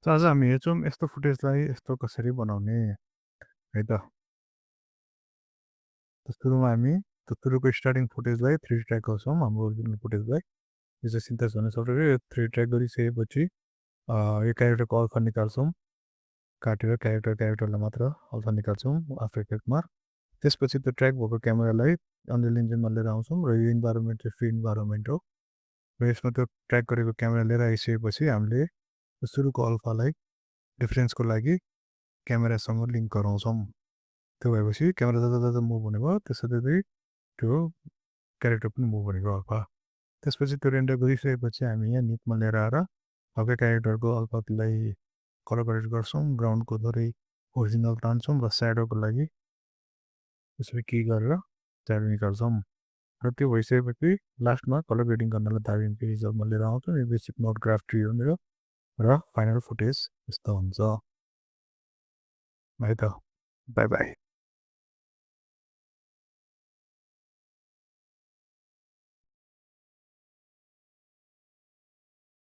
त आज हामी हेर्छौँ यस्तो फुटेजलाई यस्तो कसरी बनाउने है त। सुरुमा हामी त्यो सुरुको स्टार्टिङ फुटेजलाई 3D ट्र्याक गर्छौँ हाम्रो ओरिजिनल फुटेजलाई। यो चाहिँ सिन्थेस भन्ने सफ्टवेयर, यो 3D ट्र्याक गरिसकेपछि यो क्यारेक्टरको अल्फा निकाल्छौँ, काटेर क्यारेक्टरलाई मात्र अल्फा निकाल्छौँ आफ्टर इफेक्टमा। त्यसपछि त्यो ट्र्याक भएको क्यामेरालाई अनरियल इन्जिनमा लिएर आउँछौँ र यो इन्भाइरोमेन्ट चाहिँ फ्री इन्भाइरोमेन्ट हो र यसमा त्यो ट्र्याक गरेको क्यामेरा लिएर आइसकेपछि हामीले सुरुको अल्फालाई डिफरेन्सको लागि क्यामेरासँग लिङ्क गराउँछौँ। त्यो भएपछि क्यामेरा जता जता मुभ हुने भयो त्यसरी त्यो क्यारेक्टर पनि मुभ हुने भयो अल्फा। त्यसपछि त्यो रेन्डर गरिसकेपछि हामी यहाँ निटमा लिएर आएर हल्का क्यारेक्टरको अल्फालाई कलर करेक्ट गर्छौँ, ग्राउन्डको थोरै ओरिजिनल तान्छौँ र स्याडोको लागि त्यसरी के गरेर स्याडो निकाल्छौँ र त्यो भइसकेपछि लास्टमा कलर ग्रेडिङ गर्नलाई दार्जिलिङको रिजल्टमा लिएर आउँछौँ। यो बेसिक नोट ग्राफ ट्री हो मेरो र फाइनल फुटेज यस्तो हुन्छ है त। By by.